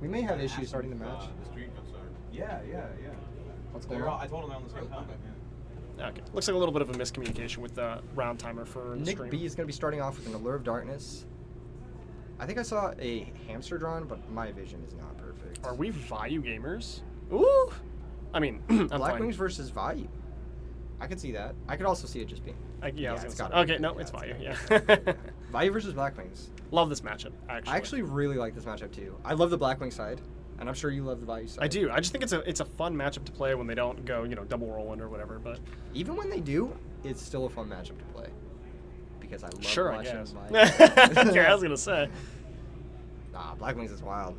We may have issues starting the match. The street concern. Yeah. What's going on? I told them they're on the same time. Yeah. Okay. Looks like a little bit of a miscommunication with the round timer for the Nick stream. B is going to be starting off with an Allure of Darkness. I think I saw a hamster drawn, but my vision is not perfect. Are we Vayu gamers? Ooh! I mean, I'm Blackwings versus Vayu. I could see that. I could also see it just being. Yeah, I was it's gonna gotta say. be. Okay, no, Yeah, it's Vayu. gotta Yeah. be. Vayu versus Blackwings. Love this matchup. Actually, I actually really like this matchup too. I love the Blackwing side, and I'm sure you love the Vayu side. I do. I just think it's a fun matchup to play when they don't go double rolling or whatever. But Even when they do, it's still a fun matchup to play because I love sure, I watching guess. Vayu. Okay, I was gonna say. Nah, Blackwings is wild.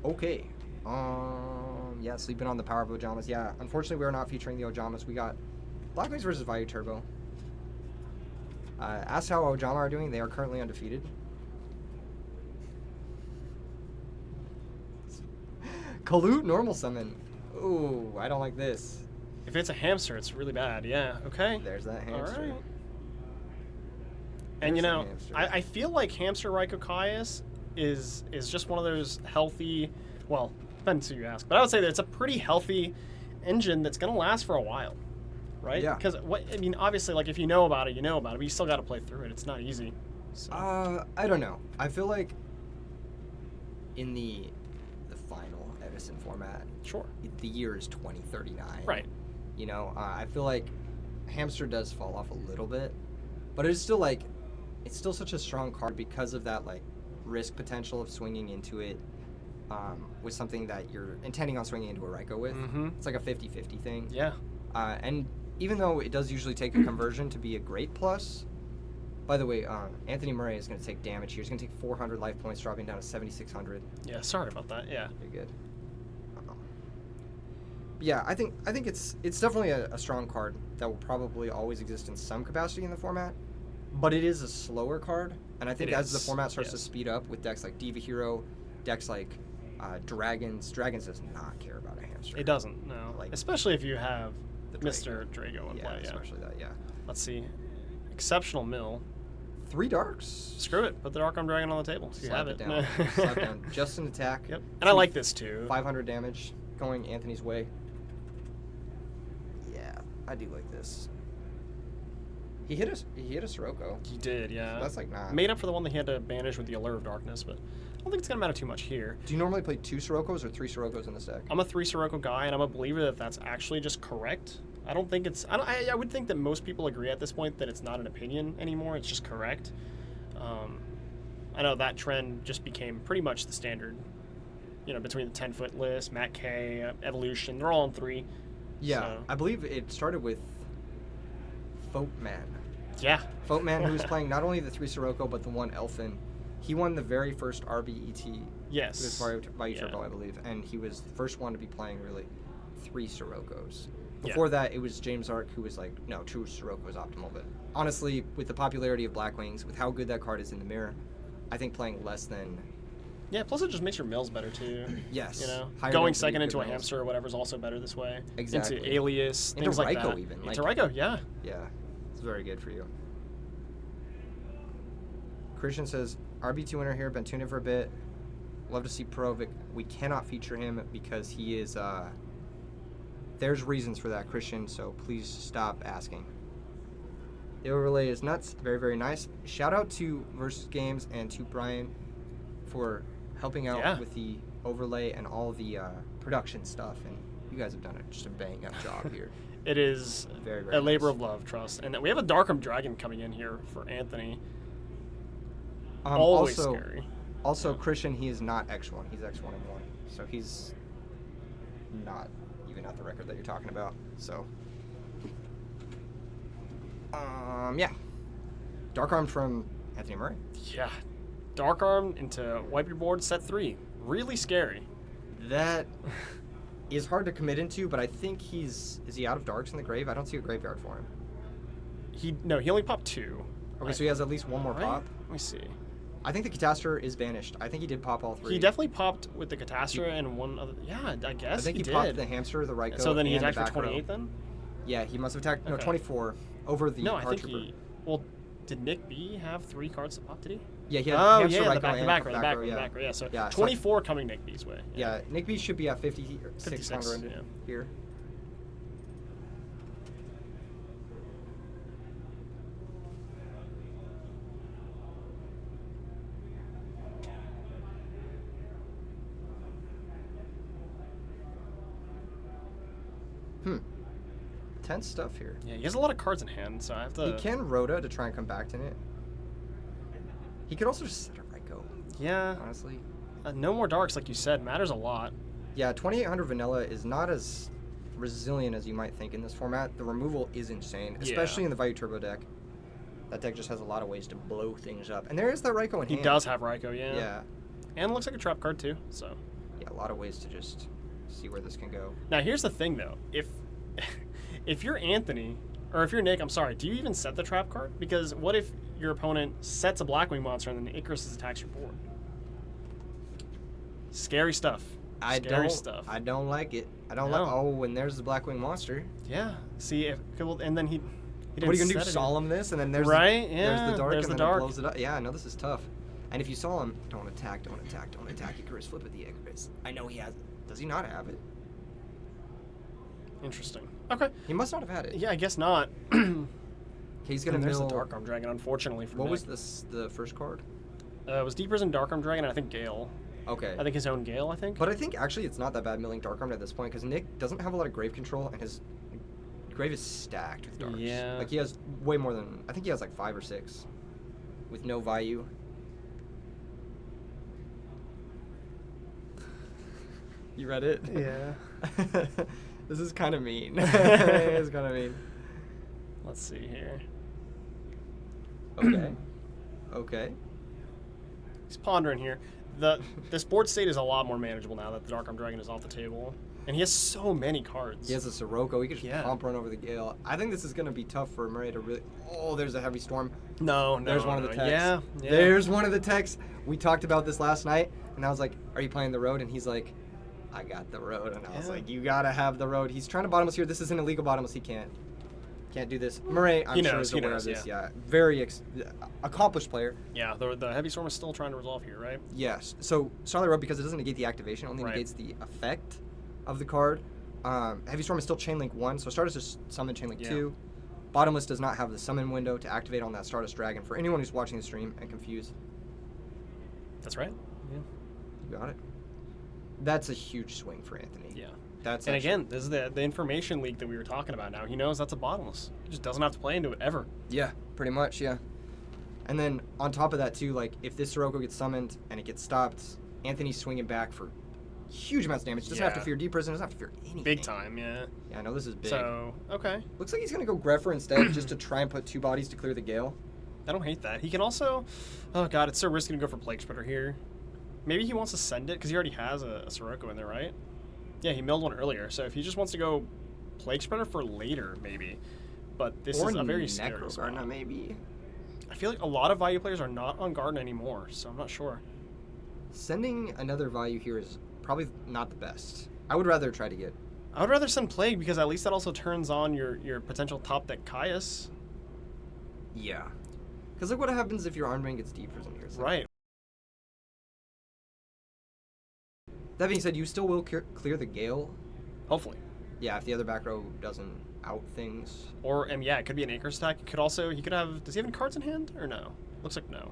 Okay. Yeah, sleeping on the power of Ojamas. Yeah, unfortunately, we are not featuring the Ojamas. We got Blackwings versus Vayu Turbo. Ask how Ojama are doing. They are currently undefeated. Kalute normal summon. Ooh, I don't like this. If it's a hamster, it's really bad. Yeah. Okay. There's that hamster. All right. And There's the hamster. I feel like hamster Raikou Caius is just one of those healthy. Well, depends who you ask, but I would say that it's a pretty healthy engine that's gonna last for a while, right? Yeah. Because obviously, like if you know about it, you know about it, but you still got to play through it. It's not easy. So. I don't know. I feel like in the final Edison format, Sure. the year is 2039. Right. You know, I feel like hamster does fall off a little bit, but it's still such a strong card because of that like risk potential of swinging into it with something that you're intending on swinging into a Raikou with. Mm-hmm. It's like a 50-50 thing. Yeah. And even though it does usually take a conversion to be a great plus, by the way, Anthony Murray is going to take damage here. He's going to take 400 life points, dropping down to 7,600. Yeah. Sorry about that. Yeah. Very good. Yeah, I think it's definitely a strong card that will probably always exist in some capacity in the format, but it is a slower card, and I think as the format starts to speed up with decks like Diva Hero, decks like Dragons does not care about a hamster. It doesn't. No. Like, especially if you have the Mr. Drago in play. Yeah. Especially that. Yeah. Let's see. Exceptional mill. 3 darks. Screw it. Put the Dark Arm Dragon on the table. So you Slap have it it. down. Slap down. Just an attack. Yep. And I like this too. 500 damage going Anthony's way. Yeah, I do like this. He hit a Sirocco. He did, yeah. So that's like not. Made up for the one that he had to banish with the Allure of Darkness, but I don't think it's gonna matter too much here. Do you normally play 2 Siroccos or 3 Siroccos in this deck? I'm a 3 Sirocco guy, and I'm a believer that that's actually just correct. I don't think it's. I would think that most people agree at this point that it's not an opinion anymore. It's just correct. I know that trend just became pretty much the standard. Between the 10-foot list, Matt K, Evolution, they're all on 3. Yeah, So. I believe it started with Folkman. Yeah. Folkman, who was playing not only the 3 Sirocco, but the 1 Elfin. He won the very first RBET. Yes. It was Vayu Turbo, I believe. And he was the first one to be playing, really, 3 Siroccos. Before that, it was James Ark, who was like, no, 2 Sirocco is optimal. But honestly, with the popularity of Blackwings, with how good that card is in the mirror, I think playing less than... Yeah, plus it just makes your mills better too. Yes. Going Higher density, second into good a mills. hamster or whatever is also better this way. Exactly. Into Alias, Into things like Raikou that. even, Into like- Raikou, yeah. Yeah, it's very good for you. Christian says, RB2 winner here, been tuned in for a bit. Love to see Perovic. We cannot feature him because he is, there's reasons for that, Christian, so please stop asking. The overlay is nuts. Very, very nice. Shout out to Versus Games and to Brian for helping out with the overlay and all the production stuff, and you guys have done just a bang-up job here. It is Very, very a labor nice. of love, trust. And we have a Darkham Dragon coming in here for Anthony. Also, scary. Also, Christian, he is not X1. He's X1 and 1. So he's not even at the record that you're talking about. So, yeah. Dark Arm from Anthony Murray. Yeah. Dark Arm into Wipe Your Board, set 3. Really scary. That is hard to commit into, but I think is he out of Darks in the grave? I don't see a graveyard for him. He only popped 2. Okay, so he has at least one more Right? pop. Let me see. I think the Catastor is banished. I think he did pop all 3. He definitely popped with the Catastra and one other. Yeah, I guess I think he did. popped the Hamster, the Raikou, So then he and the attacked for back row. 28 then? Yeah, he must have attacked, Okay. 24 over the No, I Card think Trooper. he. Well, Did Nick B have 3 cards to pop? Did he? Yeah, he had Oh, Hamster, yeah, Ryko, the back and row, the back row, row, the back row. Yeah, so Yeah, so- 24 coming Nick B's way. Yeah, Nick B should be at 56 56, longer yeah. here. Tense stuff here. Yeah, he has a lot of cards in hand, so I have to... He can Rhoda to try and come back to it. He could also just set a Ryko, Yeah. honestly. No more darks, like you said, matters a lot. Yeah, 2800 vanilla is not as resilient as you might think in this format. The removal is insane, especially in the Vayu Turbo deck. That deck just has a lot of ways to blow things up. And there is that Ryko in He hand. does have Ryko, yeah. Yeah. And looks like a trap card, too, so... Yeah, a lot of ways to just see where this can go. Now, here's the thing, though. If you're Anthony, or if you're Nick, I'm sorry, do you even set the trap card? Because what if your opponent sets a Blackwing monster and then Icarus attacks your board? Scary stuff. I don't like it. I don't like. Oh, and there's the Blackwing monster. Yeah. See, and then he What are you gonna do? Solemn this, and then there's right. there's the dark, there's and the then dark. it blows it up. Yeah, no, this is tough. And if you saw him, don't attack, don't attack, don't attack. Icarus, flip it the Icarus. I know he has it. Does he not have it? Interesting. Okay. He must not have had it. Yeah, I guess not. He's gonna and there's mill. the Dark Arm Dragon, unfortunately for What Nick. was this? The first card? It was Deep Prison, Dark Arm Dragon, and I think Gale. Okay. I think his own Gale, I think. But I think actually it's not that bad milling Dark Arm at this point because Nick doesn't have a lot of grave control and his grave is stacked with darks. Yeah. Like he has way more than I think he has like 5 or 6 with no Vayu. You read it? Yeah. This is kind of mean. It's kind of mean. Let's see here. Okay. Okay. He's pondering here. This board state is a lot more manageable now that the Dark Arm Dragon is off the table. And he has so many cards. He has a Sirocco. He could just pump run over the Gale. I think this is going to be tough for Murray to really... Oh, there's a Heavy Storm. No. There's one of the techs. Yeah. There's one of the techs. We talked about this last night, and I was like, are you playing the road? And he's like, I got the road. And I was like, you got to have the road. He's trying to bottomless here. This is an illegal bottomless. He can't do this. Murray, I'm sure is aware of this. Yeah. Very accomplished player. Yeah, the Heavy Storm is still trying to resolve here, right? Yes. So Starlight Road, because it doesn't negate the activation, only negates the effect of the card. Heavy Storm is still Chain Link 1, so Stardust just summon Chain Link 2. Bottomless does not have the summon window to activate on that Stardust Dragon for anyone who's watching the stream and confused. That's right. Yeah. You got it. That's a huge swing for Anthony. Yeah. And again, this is the information leak that we were talking about now. He knows that's a bottomless. He just doesn't have to play into it ever. Yeah, pretty much, yeah. And then on top of that, too, like, if this Sirocco gets summoned and it gets stopped, Anthony's swinging back for huge amounts of damage. Doesn't have to fear Deep Prison, doesn't have to fear anything. Big time, yeah. Yeah, I know this is big. So, okay. Looks like he's going to go Greffer instead just to try and put 2 bodies to clear the Gale. I don't hate that. He can also... Oh, God, it's so risky to go for Plague Spreader here. Maybe he wants to send it, because he already has a Sirocco in there, right? Yeah, he milled one earlier, so if he just wants to go Plague Spreader for later, maybe. But this is a very scary spot. Necro maybe. I feel like a lot of Vayu players are not on Garden anymore, so I'm not sure. Sending another Vayu here is probably not the best. I would rather try to get... I would rather send Plague, because at least that also turns on your potential top deck Caius. Yeah. Because look what happens if your Armband gets Deep Prison here. Right. That being said, you still will clear the Gale. Hopefully. Yeah, if the other back row doesn't out things. Or, yeah, it could be an Icarus attack. It could also, he could have, does he have any cards in hand, or no? Looks like no.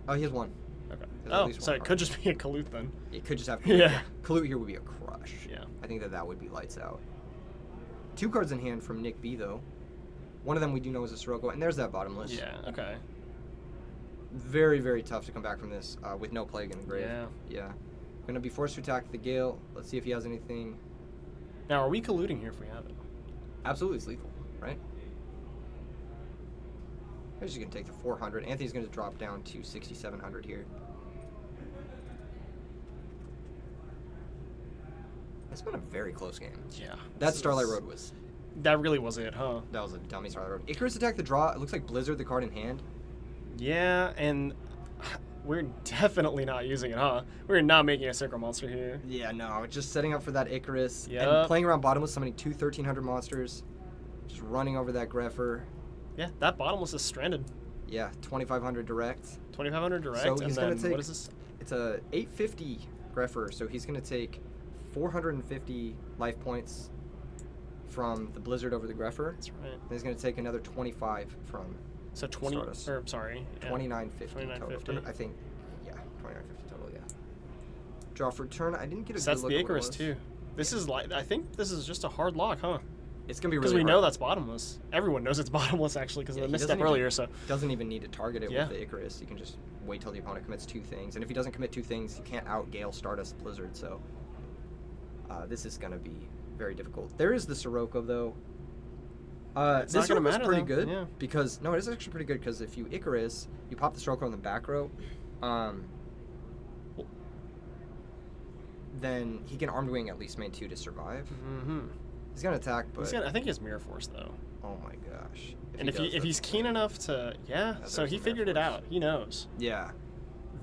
Oh, he has 1. Okay. Oh, so it could just be a Kalut then. It could just have Kalut. Yeah. Kalut here would be a crush. Yeah. I think that would be lights out. 2 cards in hand from Nick B, though. One of them we do know is a Sirocco, and there's that bottomless. Yeah, okay. Very, very tough to come back from this with no Plague in the grave. Yeah. Yeah. Going to be forced to attack the Gale. Let's see if he has anything. Now, are we colluding here if we have it? Absolutely, it's lethal, right? He's just going to take the 400. Anthony's going to drop down to 6,700 here. It's been a very close game. Yeah. That Starlight Road was... That really was it, huh? That was a dummy Starlight Road. Icarus attacked the draw. It looks like Blizzard, the card in hand. Yeah, and we're definitely not using it, huh? We're not making a Synchro Monster here. Yeah, no. Just setting up for that Icarus. Yep. And playing around bottomless, summoning 2 1300 monsters. Just running over that Greffer. Yeah, that bottomless is stranded. Yeah, 2,500 direct. 2,500 direct. So and he's then going to take. what is this? It's a 850 Greffer, so he's going to take 450 life points from the Blizzard over the Greffer. That's right. And he's going to take another 25 from So 20. Stardust. Or sorry. Yeah. 2950 total. 2950. I think, yeah, 2950 total. Yeah. Draw for turn. I didn't get a So good that's look the at what it Icarus was. too. This is like I think this is just a hard lock, huh? It's going to be Because really we hard. know that's bottomless. Everyone knows it's bottomless actually because Yeah, of the he misstep doesn't even- earlier. So Doesn't even need to target it Yeah. with the Icarus. You can just wait till the opponent commits 2 things. And if he doesn't commit 2 things, you can't out-gale Stardust Blizzard. So this is going to be very difficult. There is the Sirocco, though. It's not This gonna one was matter, pretty though. good Yeah. because no, it is actually pretty good because if you Icarus, you pop the Sirocco in the back row, then he can Armed Wing at least main 2 to survive. mm-hmm. He's gonna attack, but I think he has Mirror Force though. oh my gosh! And if does, he's that's keen insane. enough to so there's he the figured it Mirror out. He knows. Yeah,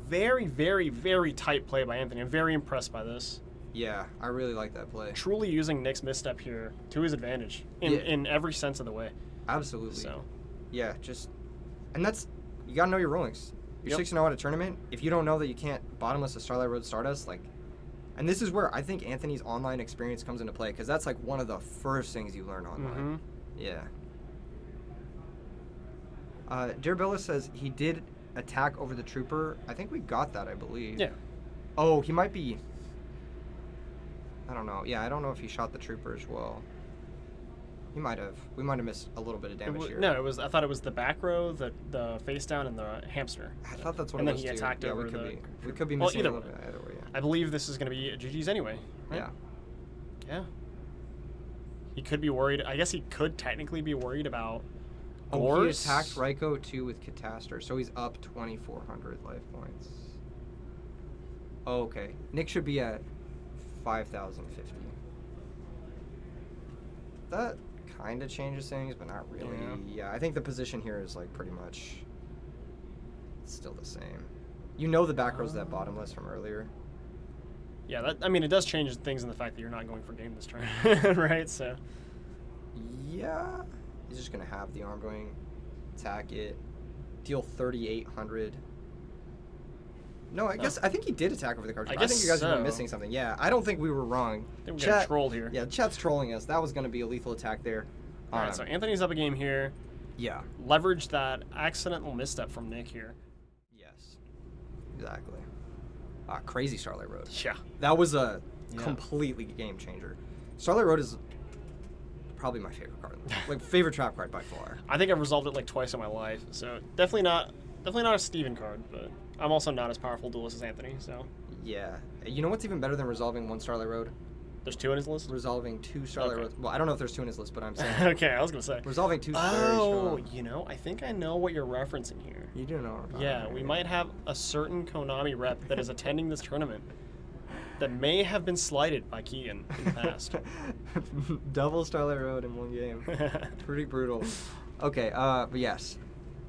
Very, very, very tight play by Anthony. I'm very impressed by this. yeah, I really like that play. Truly using Nick's misstep here to his advantage in every sense of the way. Absolutely. So Yeah, and that's, you gotta know your rollings. You're 6-0 at a tournament. If you don't know that you can't bottomless a Starlight Road Stardust, like, and this is where I think Anthony's online experience comes into play, because that's like one of the first things you learn online. Yeah. Dearbella says he did attack over the Trooper. I think we got that, I believe. Yeah. Oh, he might be, I don't know. Yeah, I don't know if he shot the Trooper as well. He might have. We might have missed a little bit of damage here. No, I thought it was the back row, the face down, and the hamster. I thought that's what and it then was he too. attacked Yeah, over we could be Well, missing either a little way. bit. Either way, yeah. I believe this is going to be GG's anyway. Right? Yeah. Yeah. He could be worried. I guess he could technically be worried about. Oh, he Gores. attacked Raikou too with Catastor, so he's up 2,400 life points. Oh, okay. Nick should be at 5,050. That kind of changes things, but not really. Yeah, I think the position here is like pretty much still the same. You know the back row's that bottomless from earlier. Yeah, it does change things in the fact that you're not going for game this turn, right? So. Yeah. He's just going to have the Armed Wing, attack it, deal 3,800. No, I think he did attack over the card. I think you guys were missing something. Yeah, I don't think we were wrong. I think we got trolled here. Yeah, chat's trolling us. That was going to be a lethal attack there. All right, so Anthony's up a game here. Yeah. Leverage that accidental misstep from Nick here. Yes. Exactly. Crazy Starlight Road. Yeah. That was a completely game changer. Starlight Road is probably my favorite card. Like, favorite trap card by far. I think I've resolved it like twice in my life, so definitely not a Steven card, but I'm also not as powerful duelist as Anthony, so. Yeah. You know what's even better than resolving 1 Starlight Road? There's 2 in his list? Resolving 2 Starlight Roads. Well, I don't know if there's 2 in his list, but I'm saying. Okay, I was going to say. Resolving 2 very Oh, strong. I think I know what you're referencing here. You do know. Yeah, we might have a certain Konami rep that is attending this tournament that may have been slighted by Keegan in the past. Double Starlight Road in one game. Pretty brutal. Okay, but yes.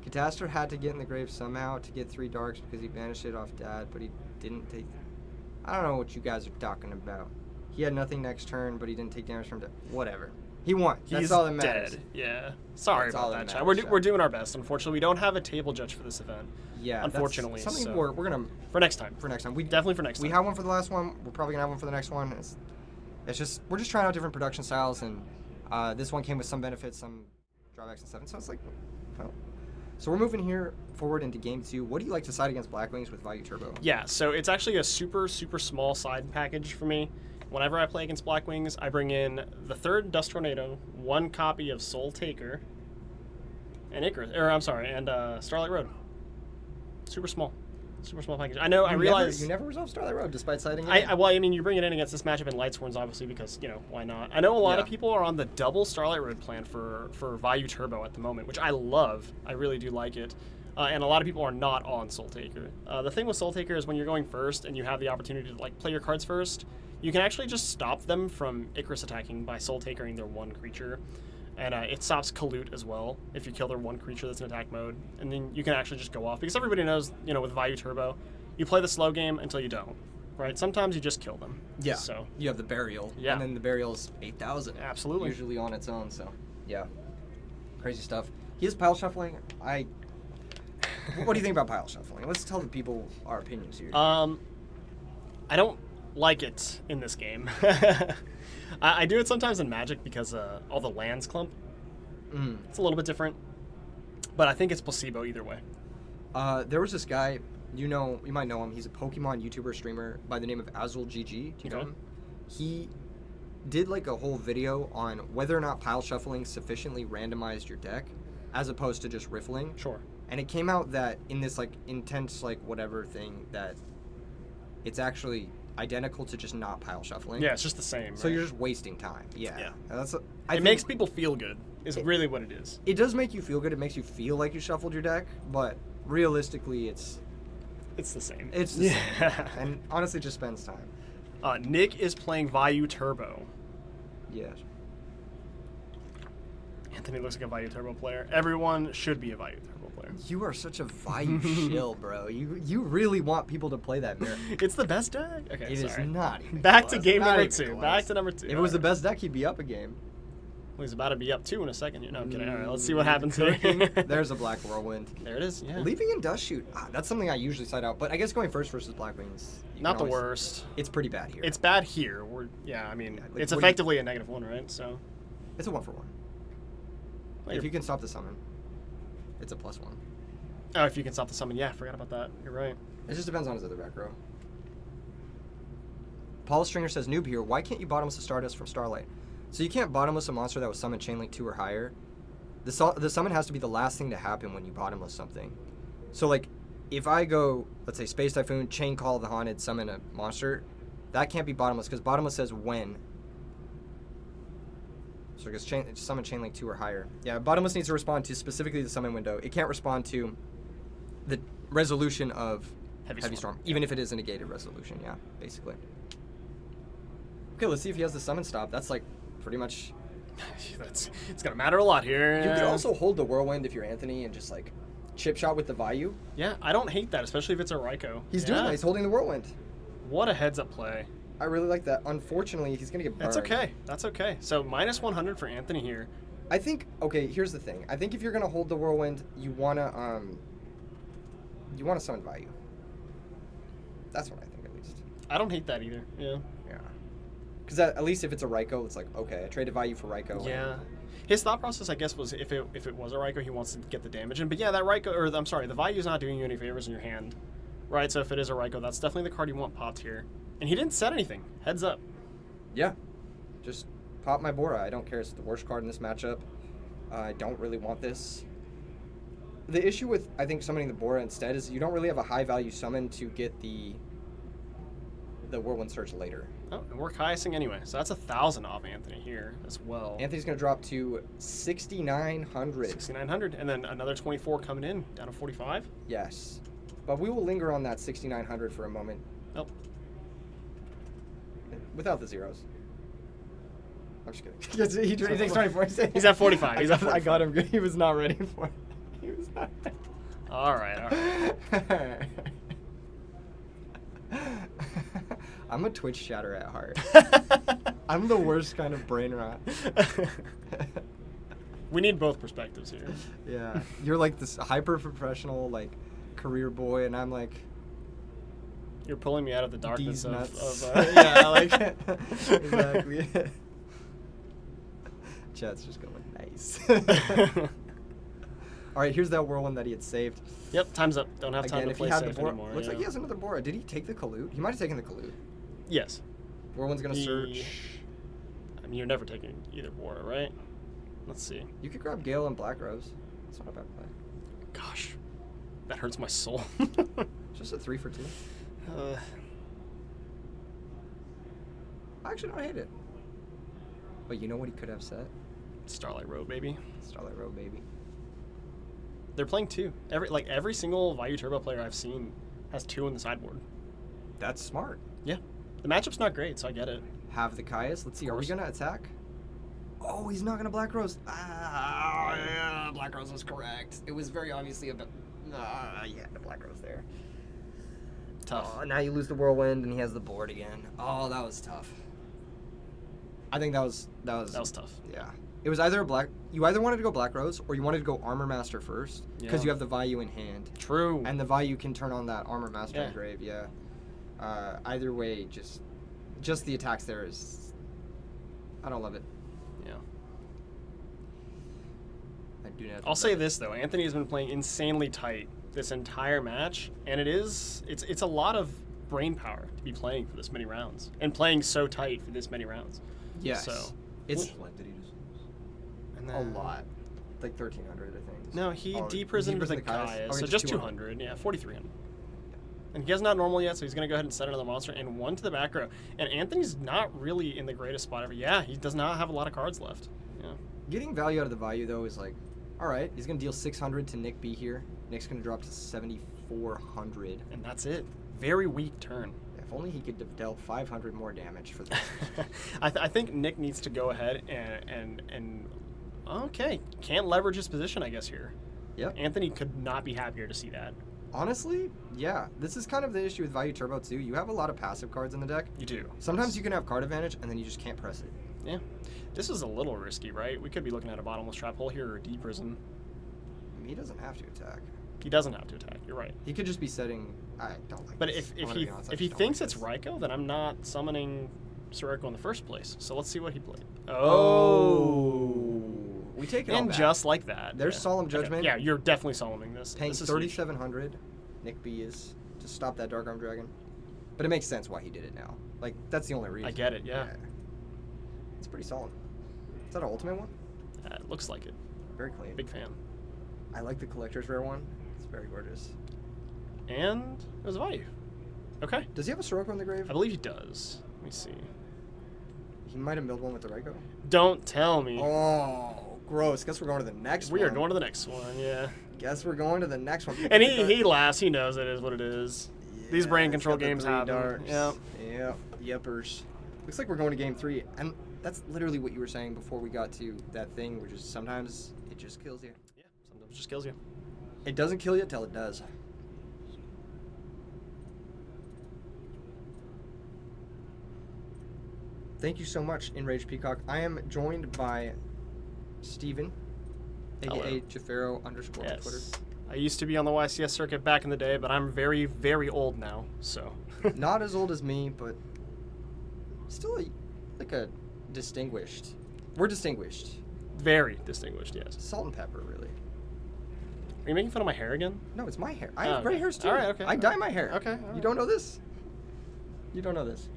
Catastor had to get in the grave somehow to get 3 darks because he banished it off Dad, but he didn't take... I don't know what you guys are talking about. He had nothing next turn, but he didn't take damage from Dad. Whatever. He won. That's all that matters. Dead. Yeah. Sorry That's all about that that, chat. matters, We're doing our best. Unfortunately, we don't have a table judge for this event. Yeah, unfortunately, that's something so we're gonna for next time. For next time, Definitely for next time. We had one for the last one. We're probably gonna have one for the next one. It's just we're just trying out different production styles, and this one came with some benefits, some drawbacks and stuff. And so it's like, well. So we're moving here forward into game 2. What do you like to side against Blackwings with Vayu Turbo? Yeah, so it's actually a super small side package for me. Whenever I play against Blackwings, I bring in the 3rd Dust Tornado, 1 copy of Soul Taker, and Starlight Road. Super small package. I know. I realize you never resolve Starlight Road despite siding it. I mean, you bring it in against this matchup in Lightsworns, obviously, because why not? I know a lot of people are on the double Starlight Road plan for Vayu Turbo at the moment, which I love. I really do like it. And a lot of people are not on Soul Taker. The thing with Soul Taker is when you're going first and you have the opportunity to play your cards first, you can actually just stop them from Icarus attacking by Soul Takering their 1 creature. And it stops Kalut as well if you kill their 1 creature that's in attack mode. And then you can actually just go off. Because everybody knows, with Vayu Turbo, you play the slow game until you don't. Right? Sometimes you just kill them. Yeah. So you have the Burial. Yeah. And then the Burial's 8,000. Absolutely. Usually on its own, so yeah. Crazy stuff. He is pile shuffling. What do you think about pile shuffling? Let's tell the people our opinions here. I don't like it in this game. I do it sometimes in Magic because all the lands clump. It's a little bit different, but I think it's placebo either way. There was this guy, you might know him. He's a Pokemon YouTuber streamer by the name of AzulGG. Do you know him? He did like a whole video on whether or not pile shuffling sufficiently randomized your deck, as opposed to just riffling. Sure. And it came out that in this like intense like whatever thing that it's actually identical to just not pile shuffling. Yeah, it's just the same. So right? you're just wasting time. Yeah. Yeah. It makes people feel good. Is really what it is. It does make you feel good. It makes you feel like you shuffled your deck, but realistically, it's the same. It's the same. And honestly, it just spends time. Nick is playing Vayu Turbo. Yes. Anthony looks like a Vayu Turbo player. Everyone should be a Vayu Turbo player. You are such a Vayu shill, bro. You really want people to play that mirror. It's the best deck. Okay, It is not even Back close. to game Not number even 2. close. Back to number 2. If it was the best deck, he'd be up a game. Well, he's about to be up 2 in a second. No, I'm kidding. All right, let's see what happens here. There's a Black Whirlwind. There it is. Yeah. Leaving in Dust Shoot. That's something I usually side out. But I guess going first versus Blackwings. Not the worst. It's pretty bad here. It's bad here. It's effectively a -1, right? So. It's a 1-for-1. Well, If you can stop the summon, it's a +1. Oh, if you can stop the summon. Yeah, I forgot about that. You're right. It just depends on his other back row. Paul Stringer says, noob here, why can't you bottomless a Stardust from Starlight? So you can't bottomless a monster that was summoned Chainlink 2 or higher. The summon has to be the last thing to happen when you bottomless something. So like, if I go, let's say Space Typhoon, Chain Call of the Haunted, summon a monster, that can't be bottomless because bottomless says when. So I guess summon Chainlink 2 or higher. Yeah, bottomless needs to respond to specifically the summon window. It can't respond to the resolution of Heavy Storm, even if it is a negated resolution, yeah, basically. Okay, let's see if he has the summon stop. That's like pretty much... It's going to matter a lot here. You could also hold the Whirlwind if you're Anthony and just like chip shot with the Vayu. Yeah, I don't hate that, especially if it's a Raikou. He's doing that. He's holding the Whirlwind. What a heads-up play. I really like that. Unfortunately, he's going to get burned. That's okay. That's okay. So -100 for Anthony here. I think, okay, here's the thing. I think if you're going to hold the Whirlwind, you want to summon Vayu. That's what I think, at least. I don't hate that either. Yeah. Yeah. Because at least if it's a Raikou, it's like, okay, I traded Vayu for Raikou. Yeah. His thought process, I guess, was if it was a Raikou, he wants to get the damage in. But yeah, that Raikou, or I'm sorry, the Vayu's not doing you any favors in your hand. Right, so if it is a Raikou, that's definitely the card you want popped here. And he didn't set anything. Heads up. Yeah. Just pop my Bora. I don't care. It's the worst card in this matchup. I don't really want this. The issue with, I think, summoning the Bora instead is you don't really have a high-value summon to get the Whirlwind Surge later. Oh, and we're Kaiasing anyway, so that's 1,000 off Anthony here as well. Anthony's going to drop to 6,900. 6,900, and then another 24 coming in, down to 45? Yes. But we will linger on that 6,900 for a moment. Nope. Without the zeros. I'm just kidding. he thinks 24. He's at 45. He's at 45. I got him good. He was not ready for it. He was not ready. All right. I'm a Twitch chatter at heart. I'm the worst kind of brain rot. We need both perspectives here. Yeah. You're like this hyper-professional, like, career boy, and I'm like... You're pulling me out of the darkness of yeah, like... exactly. Chat's just going, nice. All right, here's that Whirlwind that he had saved. Yep, time's up. Don't have time Again, to if play he had safe the Bora, anymore. looks like he has another Bora. Did he take the Kalute? He might have taken the Kalute. Yes. Whirlwind's going to search. I mean, you're never taking either Bora, right? Let's see. You could grab Gale and Black Rose. That's not a bad play. Gosh, that hurts my soul. Just a 3 for 2. Actually, don't hate it. But you know what he could have said? Starlight Road, baby. Starlight Road, baby. They're playing 2. Every single Vayu Turbo player I've seen has 2 on the sideboard. That's smart. Yeah. The matchup's not great, so I get it. Have the Kaias. Let's see. Are we going to attack? Oh, he's not going to Black Rose. Yeah, Black Rose was correct. It was very obviously a bit... yeah, the Black Rose there. Tough. Oh, now you lose the Whirlwind, and he has the board again. Oh, that was tough. I think that was tough. Yeah. It was either you either wanted to go Black Rose or you wanted to go Armor Master first because Yeah. you have the Vayu in hand. True. And the Vayu can turn on that Armor Master Yeah. engrave, yeah. Either way, just the attacks there is... I don't love it. Yeah. I do not. I'll say this though, Anthony has been playing insanely tight this entire match, and it's a lot of brain power to be playing for this many rounds and playing so tight for this many rounds. Yes. So It's What did he just lose? and a then, lot. Like 1,300, I think. No, he Oh, deprisoned the Kai's? Kaya, Oh, so just just 200. 200. Yeah, 4,300. And he has not normal yet, so he's going to go ahead and set another monster and one to the back row. And Anthony's not really in the greatest spot ever. Yeah, he does not have a lot of cards left. Yeah. Getting value out of the Vayu, though, is like, all right, he's going to deal 600 to Nick B here. Nick's going to drop to 7,400. And that's it. Very weak turn. If only he could have dealt 500 more damage for this. I think Nick needs to go ahead and okay, can't leverage his position, I guess, here. Yep. Anthony could not be happier to see that. Honestly, yeah. This is kind of the issue with Vayu Turbo, too. You have a lot of passive cards in the deck. You do. Sometimes you can have card advantage, and then you just can't press it. Yeah. This is a little risky, right? We could be looking at a bottomless trap hole here or a deep prison. He doesn't have to attack. He doesn't have to attack. You're right. He could just be setting... I don't like But this. if I'm gonna he be honest, I if he just don't thinks like it's this. Raikou, then I'm not summoning Soroko in the first place. So let's see what he played. Oh. We take it all And back. just like that. There's yeah. Solemn Okay. Judgment. Yeah, you're definitely solemning this. Paying This is huge. 3,700. Nick B is to stop that Dark Arm Dragon. But it makes sense why he did it now. Like, that's the only reason. I get it, yeah. It's pretty solid. Is that an ultimate one? It looks like it. Very clean. Big fan. I like the collector's rare one. It's very gorgeous. And it was a Vayu. Okay. Does he have a Soroko in the grave? I believe he does. Let me see. He might have milled one with the Raikou. Don't tell me. Oh, gross. Guess we're going to the next one. We are going to the next one, yeah. Guess we're going to the next one. And he laughs. He knows it is what it is. These brain it's control got the games 3 happen. darts. Yeah. Yep. Yepers. Looks like we're going to game 3. And that's literally what you were saying before we got to that thing, which is sometimes it just kills you. Yeah. Sometimes it just kills you. It doesn't kill you till it does. Thank you so much, Enraged Peacock. I am joined by Steven, Hello. a.k.a. Jafaro __ on Twitter. Yes. I used to be on the YCS circuit back in the day, but I'm very, very old now, so. Not as old as me, but still like a distinguished. We're distinguished. Very distinguished, yes. Salt and pepper, really. Are you making fun of my hair again? No, it's my hair. I Oh, have gray okay. hairs too. All right, okay. I dye my hair. Okay, all You right. don't know this? You don't know this.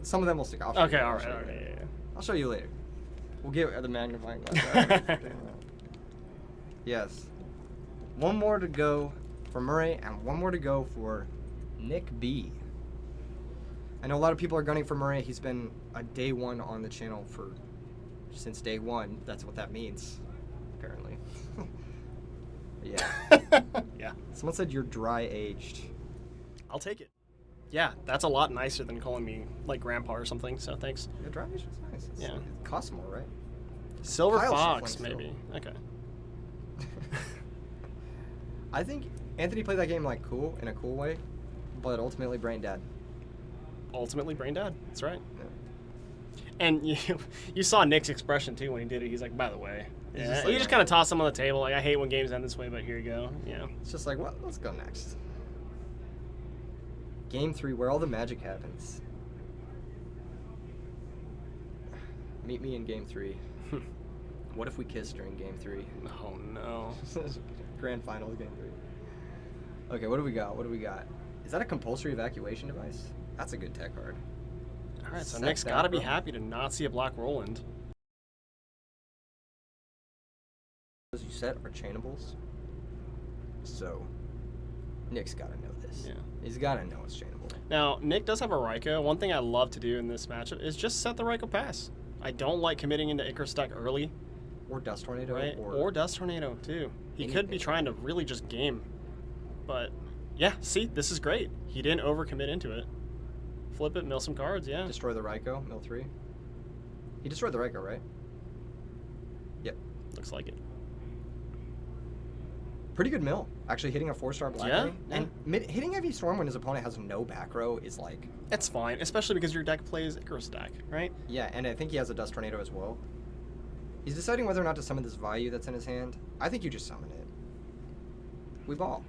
Some of them will stick. I'll show Okay, you. all I'll right, show all you right, later. yeah. I'll show you later. We'll get the magnifying glass. Yes. One more to go for Murray, and one more to go for Nick B. I know a lot of people are gunning for Murray. He's been a day one on the channel since day one. That's what that means, apparently. Yeah. Yeah. Someone said you're dry aged. I'll take it. Yeah, that's a lot nicer than calling me like grandpa or something, so thanks. Yeah, dry aged is nice. Yeah. It costs more, right? Silver Kyle Fox, shuffling maybe. Okay. I think Anthony played that game like cool in a cool way, but ultimately brain dead. Ultimately, brain dead. That's right. Yeah. And you saw Nick's expression too when he did it. He's like, by the way. He's Yeah. just He like, just kind of tossed them on the table. Like, I hate when games end this way, but here you go. Yeah. It's just like, well, let's go next. Game 3, where all the magic happens. Meet me in Game 3. What if we kiss during Game 3? Oh no. Grand Final of Game 3. Okay, what do we got? What do we got? Is that a compulsory evacuation device? That's a good tech card. All right, so Set Nick's that, got to be bro. happy to not see a Black Roland. Those you set are chainables. So, Nick's got to know this. Yeah. He's got to know it's chainable. Now, Nick does have a Raikou. One thing I love to do in this matchup is just set the Raikou pass. I don't like committing into Icarus deck early, Or Dust Tornado. right? Or Dust Tornado, too. He could be anything. trying to really just game. But, yeah, see, this is great. He didn't overcommit into it. Flip it, mill some cards, yeah. Destroy the Raikou, mill 3. He destroyed the Raikou, right? Yep. Looks like it. Pretty good mill. Actually hitting a 4-star Blackwing. Yeah, yeah. And hitting Heavy Storm when his opponent has no back row is like... It's fine, especially because your deck plays Icarus deck, right? Yeah, and I think he has a Dust Tornado as well. He's deciding whether or not to summon this Vayu that's in his hand. I think you just summon it. We ball.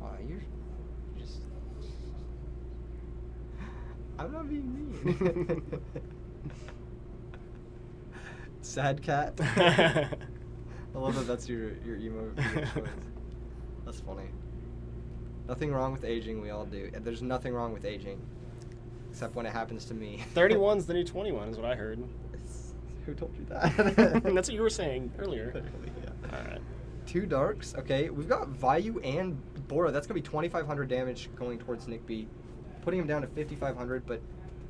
Wow, you're just... I'm not being mean. Sad cat. I love that that's your emo choice. That's funny. Nothing wrong with aging, we all do. There's nothing wrong with aging. Except when it happens to me. 31's the new 21 is what I heard. Who told you that? That's what you were saying earlier. Literally, yeah. All right. 2 darks. Okay, we've got Vayu and Bora. That's going to be 2,500 damage going towards Nick B. Putting him down to 5,500, but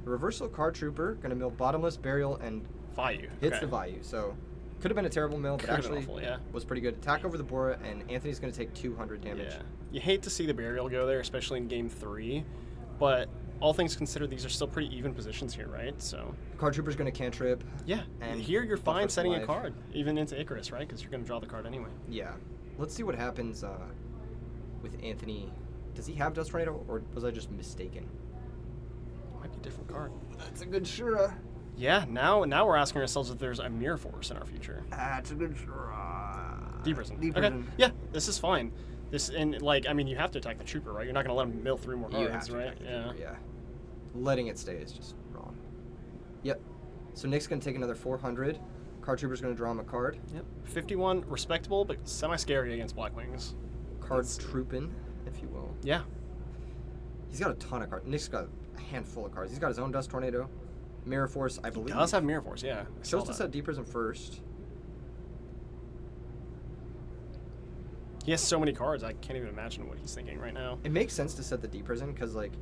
Reversal Card Trooper, going to mill Bottomless, Burial, and Vayu. hits Okay. the Vayu. So, could have been a terrible mill, but Could've been actually awful, yeah. was pretty good. Attack over the Bora, and Anthony's going to take 200 damage. Yeah. You hate to see the Burial go there, especially in Game 3, but all things considered, these are still pretty even positions here, right? So Card Trooper's going to cantrip. yeah, And and here you're buffer fine for setting a life. card, even into Icarus, right? Because you're going to draw the card anyway. Yeah. Let's see what happens with Anthony. Does he have Dust Tornado, or was I just mistaken? Might be a different card. That's a good Shura. Yeah, now we're asking ourselves if there's a Mirror Force in our future. That's a good Shura. Deep Prison. Deep Okay. Prison. Yeah, this is fine. This and like I mean you have to attack the Trooper, right? You're not going to let him mill 3 more You have cards, to right? attack the Yeah. Trooper, yeah. Letting it stay is just wrong. Yep. So Nick's going to take another 400. Card Trooper's going to draw him a card. Yep. 51, respectable, but semi-scary against Blackwings. Card Troopin', if you will. Yeah. He's got a ton of cards. Nick's got a handful of cards. He's got his own Dust Tornado. Mirror Force, I believe. He does have Mirror Force, yeah. I saw Chose to that. set Deep Prism first. He has so many cards, I can't even imagine what he's thinking right now. It makes sense to set the Deep Prison because, like,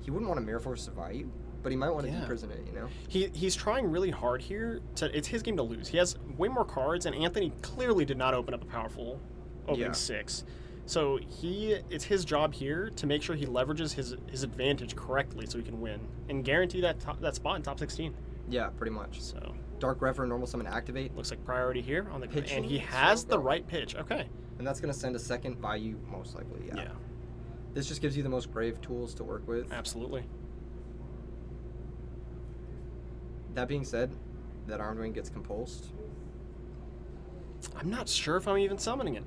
he wouldn't want a Mirror Force to Vayu, but he might want to Yeah. Deep Prison it, you know? He's trying really hard here. It's his game to lose. He has way more cards, and Anthony clearly did not open up a powerful opening Yeah. 6. So it's his job here to make sure he leverages his advantage correctly so he can win and guarantee that spot in top 16. Yeah, pretty much. So Dark Refer, Normal Summon, Activate. looks like priority here on the Pitching and he has the Sorrow. right pitch. Okay. And that's going to send a second Vayu, most likely, yeah. Yeah, This just gives you the most grave tools to work with. absolutely. That being said, that Armed Wing gets compulsed. I'm not sure if I'm even summoning it.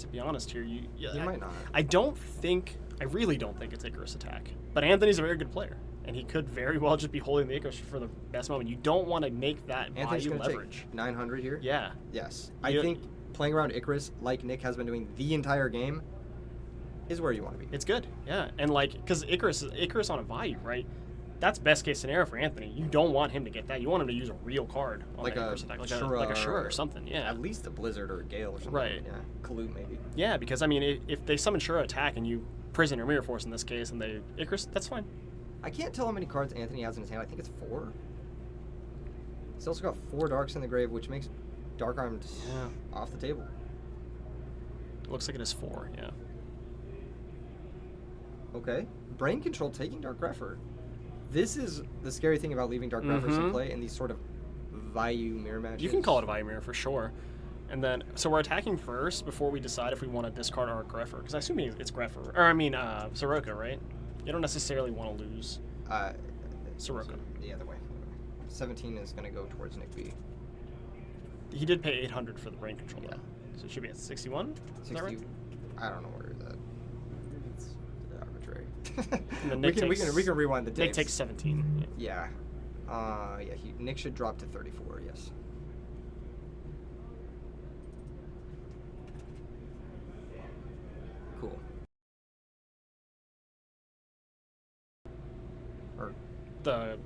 To be honest here, You I might not. I really don't think it's Icarus attack. But Anthony's a very good player, and he could very well just be holding the Icarus for the best moment. You don't want to make that Anthony's value going to leverage. take 900 here. Yeah. Yes. I You- think playing around Icarus, like Nick has been doing the entire game, is where you want to be. It's good. Yeah. And like, because Icarus on a Vayu, right? That's best case scenario for Anthony. You don't want him to get that. You want him to use a real card on Like that a Icarus attack. Like Shura a Shura or something. Yeah. At least a Blizzard or a Gale or something. Right. Yeah. Kalute maybe. Yeah, because I mean, if they summon Shura attack and you prison or Mirror Force in this case, and they Icarus, that's fine. I can't tell how many cards Anthony has in his hand. I think it's 4. He's also got 4 Darks in the grave, which makes Dark Armed Yeah. off the table. It looks like it is 4. Yeah. Okay. Brain Control taking Dark Refer. This is the scary thing about leaving Dark Refers in play in these sort of Vayu mirror matches. You can call it a Vayu Mirror for sure. And then, so we're attacking first before we decide if we want to discard our Greffer. Because I assume it's Greffer. Or, I mean, Soroka, right? You don't necessarily want to lose Soroka. The other way. 17 is going to go towards Nick B. He did pay 800 for the brain control, Yeah. though. So it should be at 61? Is that right? I don't know where it's at. It's arbitrary. And then we Nick can takes, rewind the Nick tapes. takes 17. Yeah. Nick should drop to 34, yes. Cool. Or The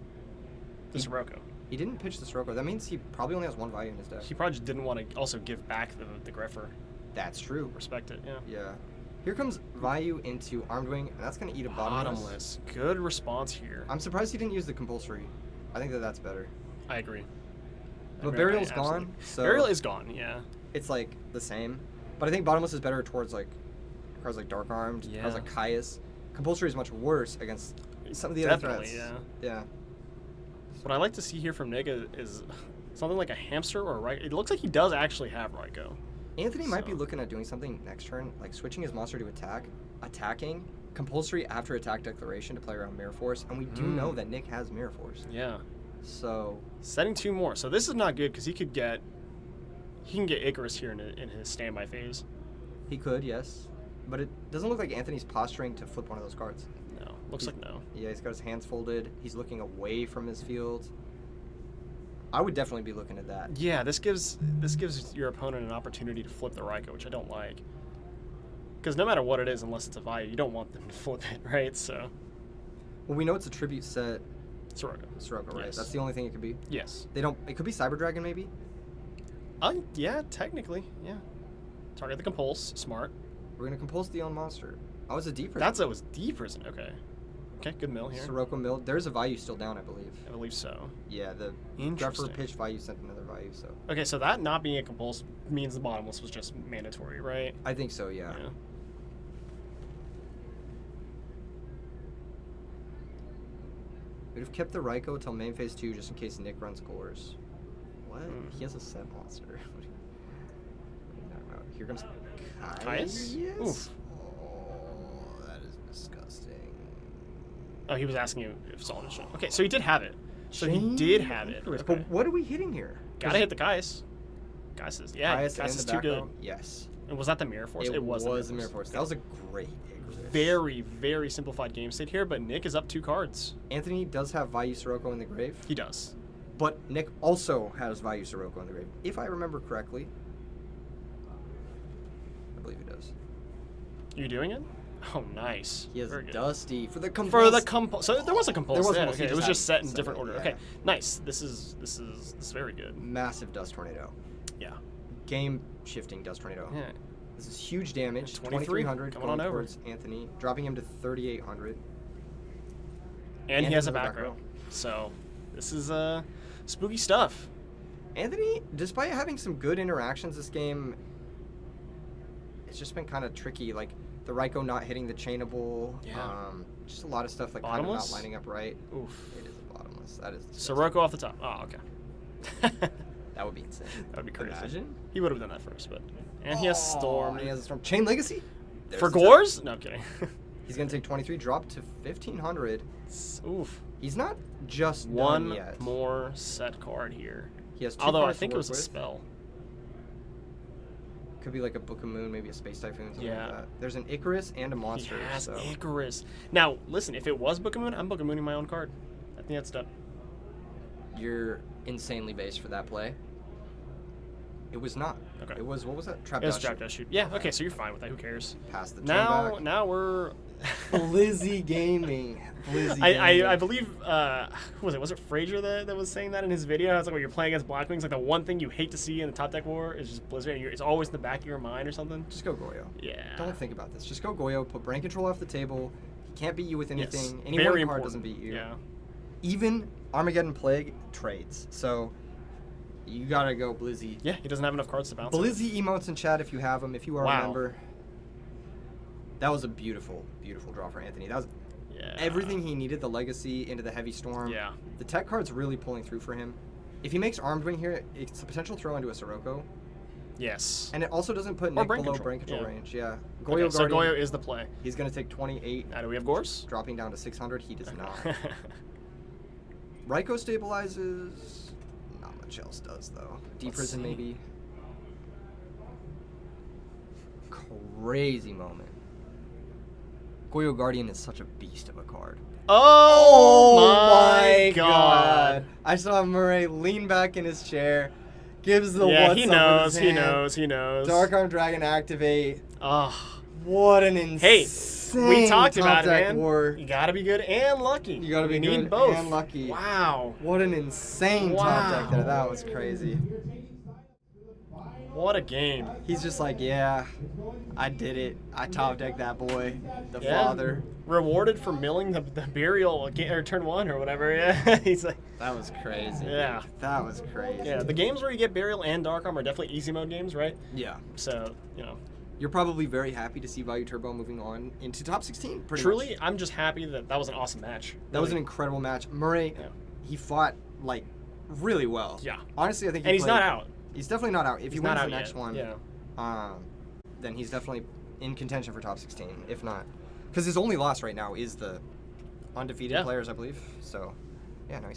Sirocco. he didn't pitch the Sirocco. That means he probably only has 1 Vayu in his deck. He probably just didn't want to also give back the Greffer. That's true. Respect it, yeah. Yeah. Here comes Vayu into Armed Wing, and that's going to eat a bottomless. Good response here. I'm surprised he didn't use the compulsory. I think that's better. I agree. But I Burial's absolutely- gone, so Burial is gone, yeah. it's like the same. But I think bottomless is better towards like cards like Dark Armed, Yeah. cards like Caius. Compulsory is much worse against some of the other Definitely, threats. yeah. Yeah. What I like to see here from Nick is something like a hamster or a Raikou. It looks like he does actually have Raikou. Anthony might be So- looking at doing something next turn, like switching his monster to attacking, compulsory after attack declaration to play around Mirror Force, and we do know that Nick has Mirror Force. Yeah. So Setting 2 more. So this is not good because he can get Icarus here in his standby phase. he could, yes. But it doesn't look like Anthony's posturing to flip one of those cards. No. Looks like no. Yeah, he's got his hands folded. He's looking away from his field. I would definitely be looking at that. Yeah, this gives your opponent an opportunity to flip the Raikou, which I don't like. Because no matter what it is, unless it's a Vayu, you don't want them to flip it, right? So. Well, we know it's a tribute set. Sirocco, Right? yes. That's the only thing it could be. Yes. They don't. It could be Cyber Dragon, maybe. Yeah, technically, yeah. Target the Compulse, smart. We're gonna compulse the own monster. Oh, it's a deep. It was deep prison. Okay. Okay, good mill here. Sirocco mill. There's a Vayu still down, I believe. I believe so. Yeah, the Interesting. Greffer pitch Vayu sent another Vayu, so. Okay, so that not being a compulse means the bottomless was just mandatory, right? I think so, yeah. We'd have kept the Raikou until main phase 2 just in case Nick runs cores. What? He has a set monster. What are you talking about? Here comes Caius? Yes. Oof. Oh, that is disgusting. Oh, he was asking you if Solid is shown. Okay, so he did have it. So he Chain did have it. Icarus. Okay. But what are we hitting here? Gotta hit the Caius. Caius is, yeah, Caius Caius and is the too back good. row? Yes. And was that the Mirror Force? It was the the Mirror Force. That was a great Icarus. Very, very simplified game state here, but Nick is up 2 cards. Anthony does have Vayu Sirocco in the grave. He does. But Nick also has Vayu Sirocco in the grave. If I remember correctly. I believe he does. You doing it? Oh, nice. He has Very good. Dusty for the compulse. So there was a compulse. There was Yeah, one, he okay. It was had just set in set different it, order. yeah. Okay, nice. This is very good. Massive Dust Tornado. Yeah. Game shifting Dust Tornado. Yeah. This is huge damage. 23, 2,300 coming going on over. towards Anthony, dropping him to 3,800. And he has a another back row. So this is spooky stuff. Anthony, despite having some good interactions this game, it's just been kind of tricky. Like the Raikou not hitting the chainable. Yeah. Just a lot of stuff like kind of Bottomless? not lining up right. Oof. It is a bottomless. That is. Sirocco off the top. Oh, okay. That would be insane. That would be crazy. Imagine. He would have done that first, but and he has Storm. He has a Storm. Chain Legacy. There's For the Gores? No, I'm kidding. He's gonna take 23, drop to 1,500. Oof. He's not just One done yet. more set card here. He has 2 Although I cards to think it work was a with. spell. Could be like a Book of Moon, maybe a Space Typhoon, something Yeah. like that. There's an Icarus and a monster. He has so Icarus. Now, listen, if it was Book of Moon, I'm Book of Mooning my own card. I think that's done. you're insanely based for that play. It was not. Okay. It was, what was that? Trap It was Dodge Trap Dash Shoot. Yeah, okay, so you're fine with that. Who cares? Past the Now, back. now we're... Blizzy Gaming. Blizzy I Gaming. believe, who was it? Was it Frazier that was saying that in his video? It's like when you're playing against Blackwings, like the one thing you hate to see in the top deck war is just Blizzard, and it's always in the back of your mind or something. Just go Goyo. Yeah. Don't think about this. Just go Goyo. Put brain control off the table. He can't beat you with Yes. anything. Any Very one card important. doesn't beat you. Yeah. Even Armageddon Plague trades. So you gotta go Blizzy. Yeah, he doesn't have enough cards to bounce. it. Blizzy emotes in chat if you have them. If you are Wow. a member. That was a beautiful, beautiful draw for Anthony. That was Yeah. everything he needed. The legacy into the heavy storm. Yeah. The tech card's really pulling through for him. If he makes Armed Wing here, it's a potential throw into a Sirocco. Yes. And it also doesn't put Or Nick brain below control, brain control yeah. range. Yeah. Okay, Goyo so Guardian, Goyo is the play. he's going to take 28, Now, do we have Gorse? dropping down to 600. He does not. Raikou stabilizes. Not much else does, though. Deep Let's Prison, see. maybe. Crazy moment. Goyo Guardian is such a beast of a card. Oh, my God. I saw Murray lean back in his chair, gives the Yeah, what's he up with knows, his he hand. knows, he knows. Dark Arm Dragon activate. Oh. What an insane Hey, we talked top about it, deck man. war. You gotta be good and lucky. You gotta be We good need both. and lucky. Wow. What an insane top Wow. deck there. That was crazy. What a game. He's just like, yeah, I did it. I top decked that boy, the Yeah. father. Rewarded for milling the burial or turn 1 or whatever. Yeah. He's like, That was crazy. Yeah. That was crazy. yeah. The games where you get burial and dark arm are definitely easy mode games, right? Yeah. So, you know. You're probably very happy to see Vayu Turbo moving on into top 16. Pretty Truly, much. I'm just happy that was an awesome match. That was an Really. incredible match. Murray, Yeah. he fought like really well. Yeah. Honestly, I think. And he's not out. He's definitely not out. If he He's wins not the out next yet. one, Yeah. then he's definitely in contention for top 16. If not, Because his only loss right now is the undefeated Yeah. players, I believe. So, yeah, no,